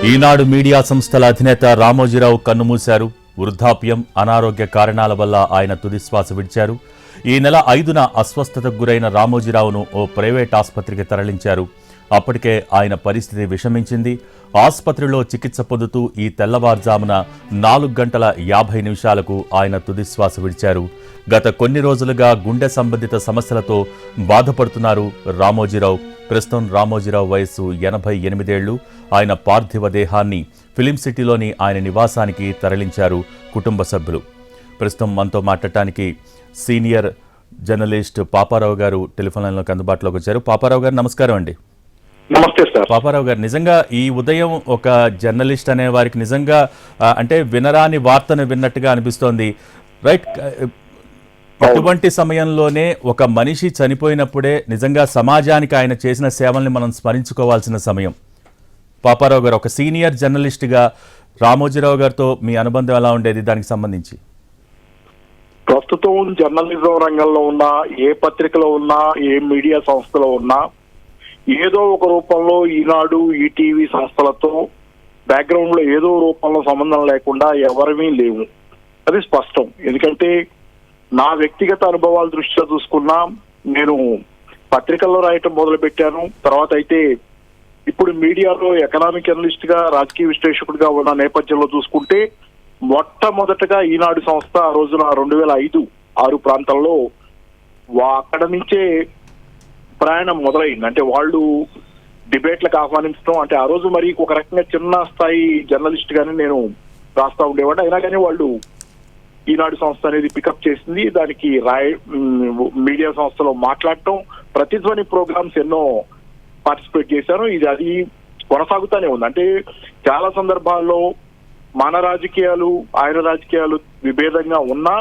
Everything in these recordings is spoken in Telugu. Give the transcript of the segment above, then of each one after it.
ఈనాడు మీడియా సంస్థల అధినేత రామోజీరావు కన్నుమూశారు. వృద్ధాప్యం, అనారోగ్య కారణాల వల్ల ఆయన తుదిశ్వాస విడిచారు. ఈ నెల 5న అస్వస్థతకు గురైన రామోజీరావును ఓ ప్రైవేట్ ఆసుపత్రికి తరలించారు. అప్పటికే ఆయన పరిస్థితి విషమించింది. ఆసుపత్రిలో చికిత్స పొందుతూ ఈ తెల్లవారుజామున 4 గంటల 50 నిమిషాలకు ఆయన తుదిశ్వాస విడిచారు. గత కొన్ని రోజులుగా గుండె సంబంధిత సమస్యలతో బాధపడుతున్నారు రామోజీరావు. ప్రస్తుతం రామోజీరావు వయస్సు 88 ఏళ్లు. ఆయన పార్థివ దేహాన్ని ఫిలిం సిటీలోని ఆయన నివాసానికి తరలించారు కుటుంబ సభ్యులు. ప్రస్తుతం మనతో మాట్లాడటానికి సీనియర్ జర్నలిస్ట్ పాపారావు గారు టెలిఫోన్ లైన్లోకి అందుబాటులోకి వచ్చారు. పాపారావు గారు నమస్కారం అండి. నమస్తే సార్. పాపారావు గారు, నిజంగా ఈ ఉదయం ఒక జర్నలిస్ట్ అనే వారికి నిజంగా అంటే వినరాని వార్తను విన్నట్టుగా అనిపిస్తోంది. రైట్, ఇటువంటి సమయంలోనే ఒక మనిషి చనిపోయినప్పుడే నిజంగా సమాజానికి ఆయన చేసిన సేవల్ని మనం స్మరించుకోవాల్సిన సమయం. పాపారావు గారు, ఒక సీనియర్ జర్నలిస్ట్గా రామోజీరావు గారితో మీ అనుబంధం ఎలా ఉండేది? దానికి సంబంధించి ప్రస్తుతం జర్నలిజం రంగంలో ఉన్నా, ఏ పత్రికలో ఉన్నా, ఏ మీడియా సంస్థలో ఉన్నా, ఏదో ఒక రూపంలో ఈనాడు, ఈటీవీ సంస్థలతో బ్యాక్గ్రౌండ్ లో ఏదో రూపంలో సంబంధం లేకుండా ఎవరిమీ లేవు. అది స్పష్టం. ఎందుకంటే నా వ్యక్తిగత అనుభవాల దృష్ట్యా చూసుకున్నా, నేను పత్రికల్లో రాయటం మొదలు పెట్టాను. తర్వాత అయితే ఇప్పుడు మీడియాలో ఎకనామిక్ అనలిస్ట్ గా, రాజకీయ విశ్లేషకుడిగా ఉన్న నేపథ్యంలో చూసుకుంటే, మొట్టమొదటగా ఈనాడు సంస్థ ఆ రోజున 2005-6 ప్రాంతంలో అక్కడ నుంచే ప్రయాణం మొదలైంది. అంటే వాళ్ళు డిబేట్లకు ఆహ్వానించడం, అంటే ఆ రోజు మరి ఒక రకంగా చిన్న స్థాయి జర్నలిస్ట్ గానే నేను రాస్తా ఉండేవాడు. అయినా కానీ వాళ్ళు ఈనాడు సంస్థ అనేది పికప్ చేసింది. దానికి మీడియా సంస్థలో మాట్లాడటం, ప్రతిధ్వని ప్రోగ్రామ్స్ ఎన్నో పార్టిసిపేట్ చేశాను. అది కొనసాగుతూనే ఉంది. అంటే చాలా సందర్భాల్లో మన రాజకీయాలు, ఆయన రాజకీయాలు విభేదంగా ఉన్నా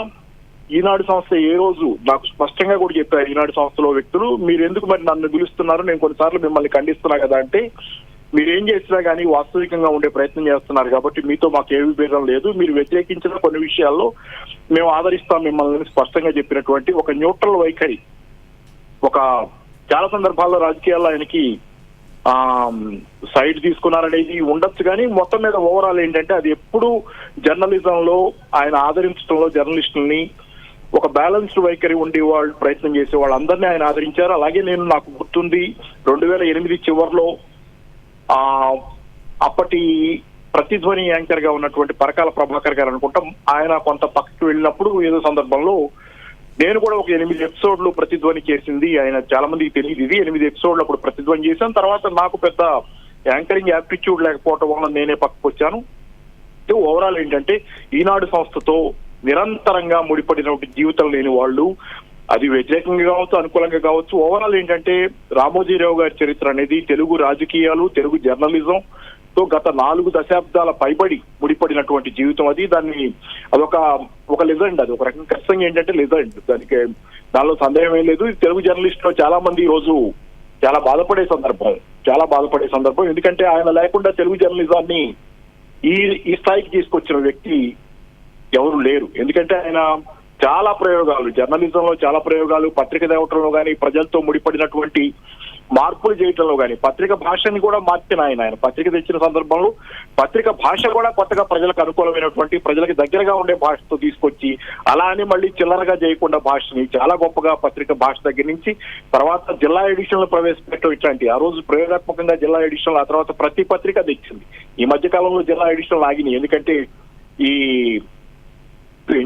ఈనాడు సంస్థ ఏ రోజు నాకు స్పష్టంగా కూడా చెప్పారు ఈనాడు సంస్థలో వ్యక్తులు, మీరు ఎందుకు మరి నన్ను పిలుస్తున్నారు, నేను కొన్నిసార్లు మిమ్మల్ని ఖండిస్తున్నా కదా అంటే, మీరేం చేసినా కానీ వాస్తవికంగా ఉండే ప్రయత్నం చేస్తున్నారు కాబట్టి మీతో మాకు ఏ విభేదం లేదు, మీరు వ్యతిరేకించిన కొన్ని విషయాల్లో మేము ఆదరిస్తాం మిమ్మల్ని స్పష్టంగా చెప్పినటువంటి ఒక న్యూట్రల్ వైఖరి. చాలా సందర్భాల్లో రాజకీయాల్లో ఆయనకి సైడ్ తీసుకున్నారనేది ఉండొచ్చు, కానీ మొత్తం మీద ఓవరాల్ ఏంటంటే అది ఎప్పుడు జర్నలిజంలో ఆయన ఆదరించడంలో జర్నలిస్టుల్ని ఒక బ్యాలెన్స్డ్ వైఖరి ఉండి వాళ్ళు ప్రయత్నం చేసే వాళ్ళందరినీ ఆయన ఆదరించారు. అలాగే నాకు గుర్తుంది 2008 చివరిలో అప్పటి ప్రతిధ్వని యాంకర్ గా ఉన్నటువంటి పరకాల ప్రభాకర్ గారు అనుకుంటాం, ఆయన కొంత పక్కకి వెళ్ళినప్పుడు ఏదో సందర్భంలో నేను కూడా ఒక 8 ఎపిసోడ్లు ప్రతిధ్వని చేసింది. ఆయన చాలా మందికి తెలియదు ఇది. 8 ఎపిసోడ్లు అప్పుడు ప్రతిధ్వని చేశాను. తర్వాత నాకు పెద్ద యాంకరింగ్ యాప్టిట్యూడ్ లేకపోవటం వల్ల నేనే పక్కకు వచ్చాను. ఓవరాల్ ఏంటంటే ఈనాడు సంస్థతో నిరంతరంగా ముడిపడినటువంటి జీవితం లేని వాళ్ళు, అది వ్యతిరేకంగా కావచ్చు, అనుకూలంగా కావచ్చు, ఓవరాల్ ఏంటంటే రామోజీరావు గారి చరిత్ర అనేది తెలుగు రాజకీయాలు, తెలుగు జర్నలిజం తో గత 4 దశాబ్దాల పైబడి ముడిపడినటువంటి జీవితం. అదొక లెజెండ్. అది ఒక రకంగా ఖచ్చితంగా ఏంటంటే లెజెండ్. దానిలో సందేహం ఏం లేదు. తెలుగు జర్నలిస్ట్ లో చాలా మంది ఈ రోజు చాలా బాధపడే సందర్భం. ఎందుకంటే ఆయన లేకుండా తెలుగు జర్నలిజాన్ని ఈ స్థాయికి తీసుకొచ్చిన వ్యక్తి ఎవరు లేరు. ఎందుకంటే ఆయన చాలా ప్రయోగాలు, జర్నలిజంలో చాలా ప్రయోగాలు, పత్రిక తేవటంలో కానీ, ప్రజలతో ముడిపడినటువంటి మార్పులు చేయటంలో కానీ, పత్రిక భాషని కూడా మార్చిన ఆయన పత్రిక తెచ్చిన సందర్భంలో పత్రిక భాష కూడా కొత్తగా ప్రజలకు అనుకూలమైనటువంటి, ప్రజలకు దగ్గరగా ఉండే భాషతో తీసుకొచ్చి, అలా అని మళ్ళీ చిల్లరగా చేయకుండా భాషని చాలా గొప్పగా పత్రిక భాష దగ్గర నుంచి తర్వాత జిల్లా ఎడిషన్లు ప్రవేశపెట్టడం, ఇట్లాంటి ఆ రోజు ప్రయోగాత్మకంగా జిల్లా ఎడిషన్లు, ఆ తర్వాత ప్రతి పత్రిక తెచ్చింది. ఈ మధ్య కాలంలో జిల్లా ఎడిషన్లు ఆగినాయి. ఎందుకంటే ఈ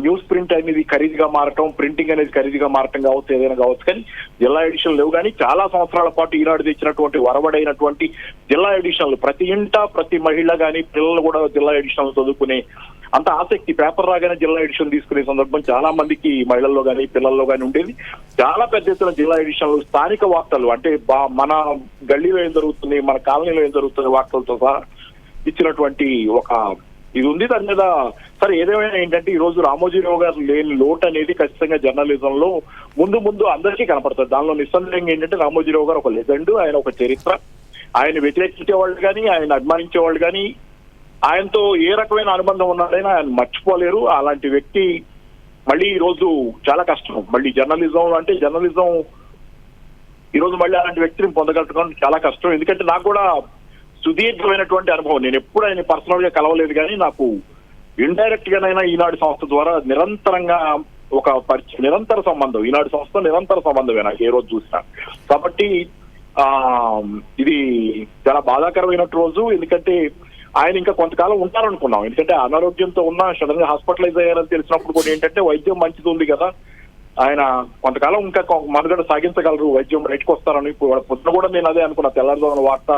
న్యూస్ ప్రింట్ అనేది ఖరీదుగా మారటం, ప్రింటింగ్ అనేది ఖరీదుగా మారటం కావచ్చు, ఏదైనా కావచ్చు, కానీ జిల్లా ఎడిషన్ లేవు. కానీ చాలా సంవత్సరాల పాటు ఈనాడు తెచ్చినటువంటి వరవడైనటువంటి జిల్లా ఎడిషన్లు, ప్రతి ఇంట ప్రతి మహిళ కానీ పిల్లలు కూడా జిల్లా ఎడిషన్లు చదువుకునే అంత ఆసక్తి, పేపర్ రాగానే జిల్లా ఎడిషన్ తీసుకునే సందర్భం చాలా మందికి మహిళల్లో కానీ పిల్లల్లో కానీ ఉండేది. చాలా పెద్ద ఎత్తున జిల్లా ఎడిషన్లు, స్థానిక వార్తలు, అంటే మన గల్లీలో ఏం జరుగుతుంది, మన కాలనీలో ఏం జరుగుతుంది వార్తలతో సహా ఇచ్చినటువంటి ఒక ఇది ఉంది. దాని మీద సరే ఏదేమైనా ఏంటంటే ఈ రోజు రామోజీరావు గారు లేని లోటు అనేది ఖచ్చితంగా జర్నలిజంలో ముందు అందరికీ కనపడుతుంది. దానిలో నిస్సందేహంగా ఏంటంటే రామోజీరావు గారు ఒక లెజెండ్, ఆయన ఒక చరిత్ర. ఆయన వ్యతిరేకించే వాళ్ళు కానీ, ఆయన అభిమానించే వాళ్ళు కానీ, ఆయనతో ఏ రకమైన అనుబంధం ఉన్నాడైనా ఆయన మర్చిపోలేరు. అలాంటి వ్యక్తి మళ్ళీ ఈ రోజు చాలా కష్టం. మళ్ళీ జర్నలిజం ఈ రోజు మళ్ళీ అలాంటి వ్యక్తిని పొందగలగడం చాలా కష్టం. ఎందుకంటే నాకు కూడా సుదీర్ఘమైనటువంటి అనుభవం. నేను ఎప్పుడు ఆయన పర్సనల్ గా కలవలేదు, కానీ నాకు ఇండైరెక్ట్ గానైనా ఈనాడు సంస్థ ద్వారా నిరంతరంగా ఒక నిరంతర సంబంధం, ఈనాడు సంస్థ నిరంతర సంబంధమే నాకు ఏ రోజు చూసినా. కాబట్టి ఇది చాలా బాధాకరమైన రోజు. ఎందుకంటే ఆయన ఇంకా కొంతకాలం ఉంటారనుకున్నాం. ఎందుకంటే అనారోగ్యంతో ఉన్న సడన్ గా హాస్పిటలైజ్ అయ్యారని తెలిసినప్పుడు కూడా ఏంటంటే వైద్యం మంచిది ఉంది కదా, ఆయన కొంతకాలం ఇంకా మనుగడ సాగించగలరు, వైద్యం బయటకు వస్తారని. పొద్దున కూడా నేను అదే అనుకున్నా, తెల్లారుజామున వార్త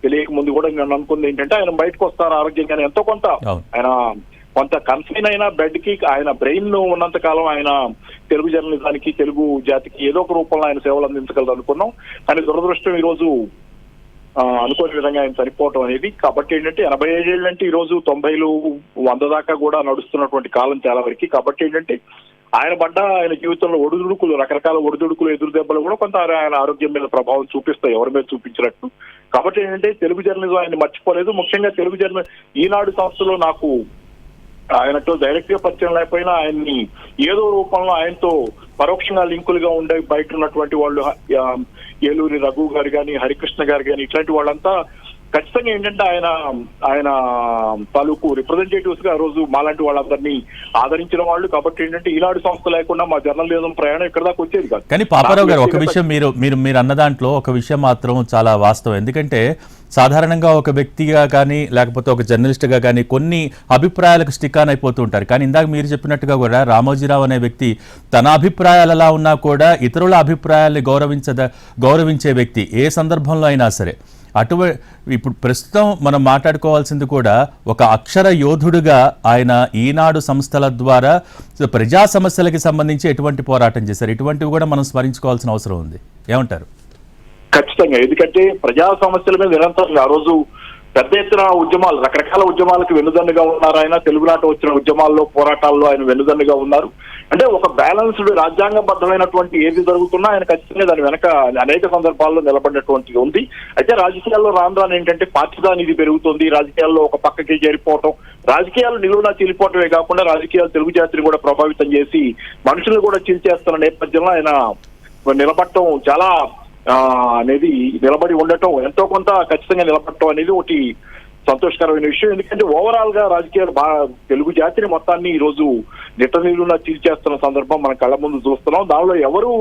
తెలియక ముందు కూడా నేను అనుకుంది ఏంటంటే ఆయన బయటకు వస్తారు ఆరోగ్యంగానే. ఎంతో కొంత ఆయన కొంత కన్ఫైన్ అయిన బెడ్ కి ఆయన బ్రెయిన్ ఉన్నంత కాలం ఆయన తెలుగు జర్నలిజానికి, తెలుగు జాతికి ఏదో ఒక రూపంలో ఆయన సేవలు అందించగలరు అనుకున్నాం. కానీ దురదృష్టం ఈ రోజు అనుకోని విధంగా ఆయన చనిపోవటం అనేది. కాబట్టి ఏంటంటే 85 ఏళ్ళు అంటే ఈ రోజు 90లు 100 దాకా కూడా నడుస్తున్నటువంటి కాలం చాలా వరకు. కాబట్టి ఏంటంటే ఆయన జీవితంలో ఒడిదుడుకులు, రకరకాల ఒడిదుడుకులు, ఎదురు దెబ్బలు కూడా కొంత ఆయన ఆరోగ్యం మీద ప్రభావం చూపిస్తాయి, ఎవరి మీద చూపించినట్టు. కాబట్టి ఏంటంటే తెలుగు జర్నలిజం ఆయన మర్చిపోలేదు. ముఖ్యంగా తెలుగు ఈనాడు సంస్థలో నాకు ఆయనతో డైరెక్ట్ గా పరిచయం లేకపోయినా ఆయన్ని ఏదో రూపంలో ఆయనతో పరోక్షంగా లింకులుగా ఉండే బయట ఉన్నటువంటి వాళ్ళు, ఏలూరి రఘు గారు కానీ, హరికృష్ణ గారు కానీ, ఇట్లాంటి వాళ్ళంతా ఖచ్చితంగా ఏంటంటే ఆయన తాలూకు రిప్రజెంటేటివ్స్ గా ఆ రోజు మాలాంటి వాళ్ళందరినీ ఆదరించిన వాళ్ళు. కాబట్టి ఏంటంటే ఈనాడు సంస్థ లేకుండా మా జర్నలిజం ప్రయాణం ఇక్కడ దాకా వచ్చేది కాదు. కానీ పాపారావు గారు, ఒక విషయం మీరు అన్న దాంట్లో ఒక విషయం మాత్రం చాలా వాస్తవం. ఎందుకంటే సాధారణంగా ఒక వ్యక్తిగా కానీ లేకపోతే ఒక జర్నలిస్ట్గా కానీ కొన్ని అభిప్రాయాలకు స్టిక్ ఆన్ అయిపోతూ ఉంటారు. కానీ ఇందాక మీరు చెప్పినట్టుగా కూడా రామోజీరావు అనే వ్యక్తి తన అభిప్రాయాలు ఎలా ఉన్నా కూడా ఇతరుల అభిప్రాయాల్ని గౌరవించే వ్యక్తి ఏ సందర్భంలో అయినా సరే. ఇప్పుడు ప్రస్తుతం మనం మాట్లాడుకోవాల్సింది కూడా ఒక అక్షర యోధుడుగా ఆయన ఈనాడు సంస్థల ద్వారా ప్రజా సమస్యలకి సంబంధించి ఎటువంటి పోరాటం చేశారు, ఇటువంటివి కూడా మనం స్మరించుకోవాల్సిన అవసరం ఉంది. ఏమంటారు? ఖచ్చితంగా. ఎందుకంటే ప్రజా సమస్యల మీద నిరంతరంగా ఆ రోజు పెద్ద ఎత్తున ఉద్యమాలు, రకరకాల ఉద్యమాలకు వెన్నుదన్నుగా ఉన్నారు ఆయన. తెలుగునాట వచ్చిన ఉద్యమాల్లో, పోరాటాల్లో ఆయన వెన్నుదన్నుగా ఉన్నారు. అంటే ఒక బ్యాలెన్స్డ్ రాజ్యాంగబద్ధమైనటువంటి ఏది జరుగుతున్నా ఆయన ఖచ్చితంగా దాని వెనక అనేక సందర్భాల్లో నిలబడినటువంటిది ఉంది. అయితే రాజకీయాల్లో రాను ఏంటంటే పార్టీదాని ఇది పెరుగుతుంది, రాజకీయాల్లో ఒక పక్కకి చేరిపోవటం, రాజకీయాలు నిలువునా చీలిపోవటమే కాకుండా రాజకీయాలు తెలుగు జాతిని కూడా ప్రభావితం చేసి మనుషులు కూడా చీల్చేస్తున్న నేపథ్యంలో ఆయన నిలబడటం చాలా అనేది నిలబడి ఉండటం, ఎంతో కొంత ఖచ్చితంగా నిలబడటం అనేది ఒకటి సంతోషకరమైన విషయం. ఎందుకంటే ఓవరాల్ గా రాజకీయాలు తెలుగు జాతిని మొత్తాన్ని ఈ రోజు నిట్టనీరులా చీల్చేస్తున్న సందర్భం మన కళ్ళ ముందు చూస్తున్నాం. దానిలో ఎవరు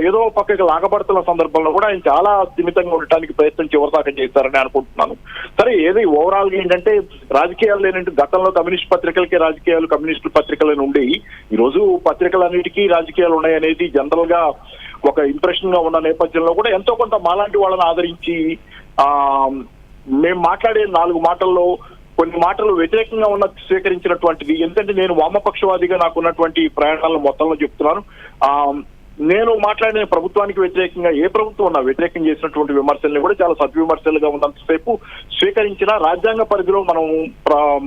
ఏదో పక్కకి లాగబడుతున్న సందర్భంలో కూడా ఆయన చాలా స్థిమితంగా ఉండటానికి ప్రయత్నం చివరిదాకా చేశారని అనుకుంటున్నాను. సరే, ఏది ఓవరాల్ గా ఏంటంటే రాజకీయాలు ఏంటంటే గతంలో కమ్యూనిస్ట్ పత్రికలకి రాజకీయాలు, కమ్యూనిస్టు పత్రికలను ఉండేవి. ఈ రోజు పత్రికలన్నిటికీ రాజకీయాలు ఉన్నాయనేది జనరల్ గా ఒక ఇంప్రెషన్ గా ఉన్న నేపథ్యంలో కూడా ఎంతో కొంత మాలాంటి వాళ్ళని ఆదరించి మేము మాట్లాడే 4 మాటల్లో కొన్ని మాటలు వ్యతిరేకంగా స్వీకరించినటువంటిది. ఎందుకంటే నేను వామపక్షవాదిగా నాకున్నటువంటి ప్రయాణాలను మొత్తంలో చెప్తున్నాను. నేను మాట్లాడిన ప్రభుత్వానికి వ్యతిరేకంగా ఏ ప్రభుత్వం ఉన్నా వ్యతిరేకం చేసినటువంటి విమర్శల్ని కూడా చాలా సద్విమర్శలుగా ఉన్నంతసేపు స్వీకరించిన రాజ్యాంగ పరిధిలో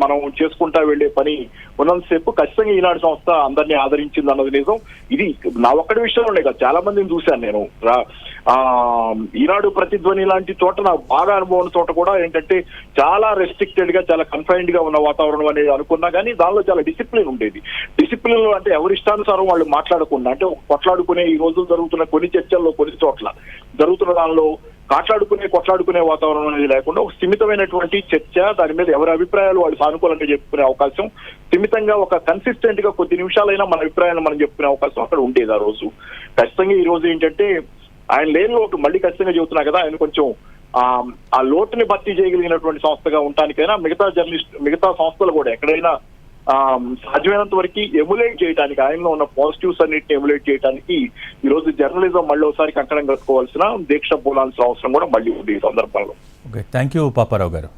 మనం చేసుకుంటా వెళ్లే పని ఉన్నంతసేపు ఖచ్చితంగా ఈనాడు సంస్థ అందరినీ ఆదరించింది అన్నది నిజం. ఇది నా ఒక్కడి విషయంలోనే కాదు, చాలా మందిని చూశాను నేను. ఈనాడు ప్రతిధ్వని లాంటి చోట నాకు బాగా అనుభవం చోట కూడా ఏంటంటే చాలా రెస్ట్రిక్టెడ్ గా, చాలా కన్ఫైన్డ్ గా ఉన్న వాతావరణం అనేది అనుకున్నా, కానీ దానిలో చాలా డిసిప్లిన్ ఉండేది. డిసిప్లిన్ అంటే ఎవరిష్టానుసారం వాళ్ళు మాట్లాడకుండా, అంటే కొట్లాడుకునే ఈ రోజు జరుగుతున్న కొన్ని చర్చల్లో కొన్ని చోట్ల జరుగుతున్న దానిలో కొట్లాడుకునే వాతావరణం అనేది లేకుండా ఒక స్థిమితమైనటువంటి చర్చ, దాని మీద ఎవరి అభిప్రాయాలు వాళ్ళు సానుకూలంగా చెప్పుకునే అవకాశం, స్థిమితంగా ఒక కన్సిస్టెంట్ గా కొద్ది నిమిషాలైనా మన అభిప్రాయాలను మనం చెప్పుకునే అవకాశం అక్కడ ఉండేది ఆ రోజు. ఖచ్చితంగా ఈ రోజు ఏంటంటే ఆయన లేని లోటు, మళ్ళీ ఖచ్చితంగా చెబుతున్నా కదా, ఆయన కొంచెం ఆ లోటుని భర్తీ చేయగలిగినటువంటి సంస్థగా ఉండటానికైనా మిగతా సంస్థలు కూడా ఎక్కడైనా సాధ్యమైనంత వరకు ఎమ్యులేట్ చేయడానికి, ఆయనలో ఉన్న పాజిటివ్స్ అన్నిటిని ఎమ్యులేట్ చేయడానికి ఈ రోజు జర్నలిజం మళ్ళీ ఒకసారి కంకణం కట్టుకోవాల్సిన, దీక్ష పూలాల్సిన అవసరం కూడా మళ్ళీ ఉంది ఈ సందర్భంలో. ఓకే, థ్యాంక్ యూ పాపారావు గారు.